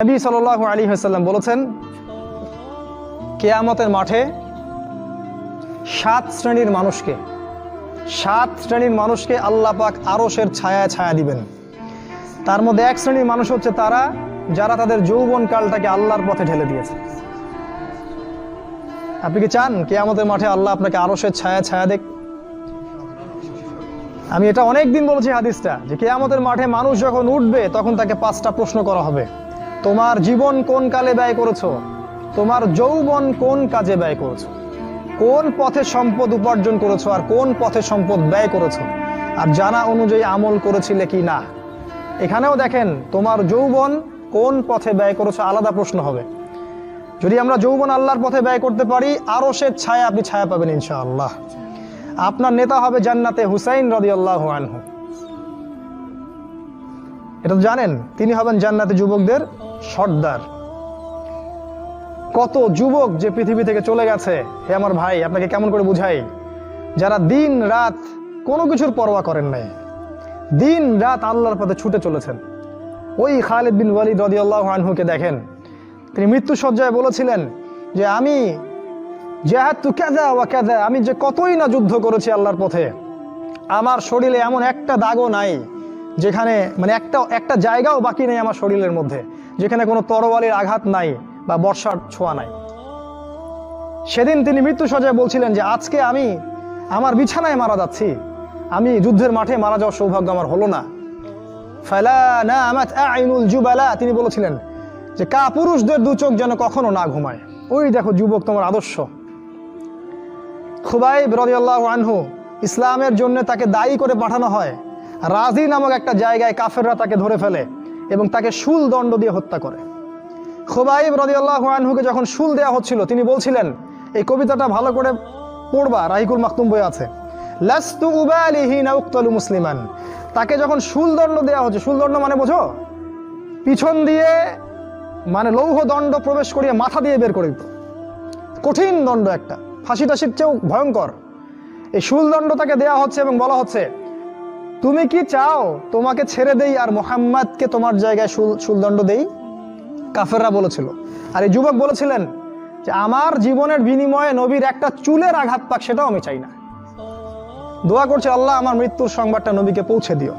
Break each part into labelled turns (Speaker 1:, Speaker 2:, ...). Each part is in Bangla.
Speaker 1: নবী সাল্লাল্লাহু আলাইহি ওয়াসাল্লাম বলেছেন, কিয়ামতের মাঠে সাত শ্রেণীর মানুষকে আল্লাহ পাক আরশের ছায়ায় ছায়া দিবেন। তার মধ্যে এক শ্রেণীর মানুষ হচ্ছে তারা যারা তাদের যৌবনকালটাকে আল্লাহর পথে ঢেলে দিয়েছে। আপনি কি চান কিয়ামতের মাঠে আল্লাহ আপনাকে আরশের ছায়া দেখ? আমি এটা অনেকদিন বলেছি হাদিসটা, যে কিয়ামতের মাঠে মানুষ যখন উঠবে তখন তাকে 5টা প্রশ্ন করা হবে। তোমার জীবন কোন কালে ব্যয় করেছো? তোমার যৌবন কোন কাজে ব্যয় করেছো? কোন পথে সম্পদ উপার্জন করেছো আর কোন পথে সম্পদ ব্যয় করেছো? আর জানা অনুযায়ী আমল করেছিলে কি না? এখানেও দেখেন, তোমার যৌবন কোন পথে ব্যয় করেছো আলাদা প্রশ্ন হবে। যদি আমরা যৌবন আল্লাহর পথে ব্যয় করতে পারি, আরশের ছায়া আপনি ছায়া পাবেন ইনশাআল্লাহ। আপনার নেতা হবে জান্নাতে হুসাইন রাদিয়াল্লাহু আনহু। এটা তো জানেন, তিনি হবেন জান্নাতে যুবকদের সর্দার। কত যুবক যে পৃথিবী থেকে চলে গেছে, হে আমার ভাই, আপনাকে কেমন করে বুঝাই, যারা দিন রাত কোনো কিছুর পরোয়া করেন নাই, দিন রাত আল্লাহর পথে ছুটে চলেছেন। ওই খালিদ বিন ওয়ালিদ রাদিয়াল্লাহু আনহুকে দেখেন, তিনি মৃত্যু সজ্জায় বলেছিলেন যে আমি জাহাদতু কাযা ওয়া কাযা, আমি যে কতই না যুদ্ধ করেছি আল্লাহর পথে, আমার শরীরে এমন একটা দাগও নাই যেখানে, মানে একটা জায়গাও বাকি নেই আমার শরীরের মধ্যে যেখানে কোনো তরোয়ালের আঘাত নাই বা বর্ষার ছোঁয়া নাই। সেদিন তিনি মৃত্যু সজ্জায় বলছিলেন যে আজকে আমি আমার বিছানায় মারা যাচ্ছি, আমি যুদ্ধের মাঠে মারা যাওয়ার সৌভাগ্য আমার হলো না। ফালা নামাত আইনুল জুবালা, তিনি বলেছিলেন যে পুরুষদের দু চোখ যেন কখনো না ঘুমায়। ওই দেখো যুবক, তোমার আদর্শ। খুবাইব রাদিয়াল্লাহু আনহু, ইসলামের জন্য তাকে দায়ী করে পাঠানো হয়। রাজি নামক একটা জায়গায় কাফেররা তাকে ধরে ফেলে এবং তাকে শুল দণ্ড দিয়ে হত্যা করে। খুবাইব রাদিয়াল্লাহু আনহুকে যখন শুল দেওয়া হচ্ছিল, তিনি বলছিলেন, এই কবিতাটা ভালো করে পড়বা, রাহিকুল মাকতুম বই আছে, লাস্তু উবালিহি না উক্তালু মুসলিমান। তাকে যখন শুল দণ্ড দেওয়া হচ্ছে, শুল দণ্ড মানে বোঝো, পিছন দিয়ে মানে লৌহ দণ্ড প্রবেশ করিয়ে মাথা দিয়ে বের করে দিত। কঠিন দণ্ড, একটা ফাঁসি টাসির চেয়েও ভয়ঙ্কর। এই শুল দণ্ড তাকে দেওয়া হচ্ছে এবং বলা হচ্ছে, তুমি কি চাও তোমাকে ছেড়ে দেই আর মুহাম্মাদকে তোমার জায়গায় শুলদণ্ড দেই? কাফেররা বলেছিল। আর এই যুবক বলেছিলেন যে আমার জীবনের বিনিময়ে নবীর একটা চুলের আঘাত পাক, সেটাও আমি চাই না। দোয়া করছে, আল্লাহ আমার মৃত্যুর সংবাদটা নবীকে পৌঁছে দিও।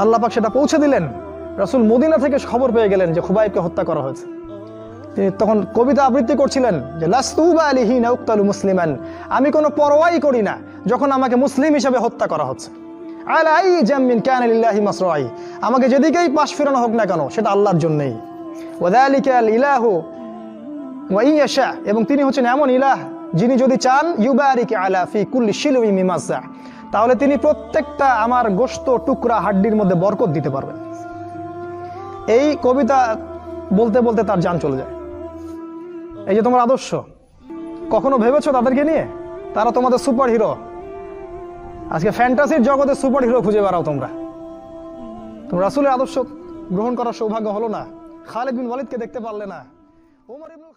Speaker 1: আল্লাহ পাক সেটা পৌঁছে দিলেন। রাসূল মদিনা থেকে খবর পেয়ে গেলেন যে খুবাইবকে হত্যা করা হয়েছে। তিনি তখন কবিতা আবৃত্তি করছিলেন যে লাস্তু উবালিহি না উক্তালু মুসলিমান, আমি কোনো পরোয়াই করি না যখন আমাকে মুসলিম হিসেবে হত্যা করা হচ্ছে। আলাই জামিন কানা লিল্লাহি মাসরাই, আমাকে যেদিকেই পাশ ফেরানো হোক না কেন সেটা আল্লাহর জন্যই। ওয়াযালিকাল ইলাহু ওয়া ইয়াশা, এবং তিনি হচ্ছেন এমন ইলাহ যিনি যদি চান ইউবারিক আলা ফি কুল্লি শিলুই মিমাসা, তাহলে তিনি প্রত্যেকটা আমার গোশত টুকরা হাড্ডির মধ্যে বরকত দিতে পারবেন। এই কবিতা বলতে বলতে তার জান চলে যায়। এই যে তোমার আদর্শ, কখনো ভেবেছো তাদেরকে নিয়ে? তারা তোমাদের সুপার হিরো। আজকে ফ্যান্টাসির জগতে সুপার হিরো খুঁজে বেড়াও তোমরা রাসূলের আদর্শ গ্রহণ করার সৌভাগ্য হলো না। খালিদ বিন ওয়ালিদকে দেখতে পারলে না। ওমর ইবনে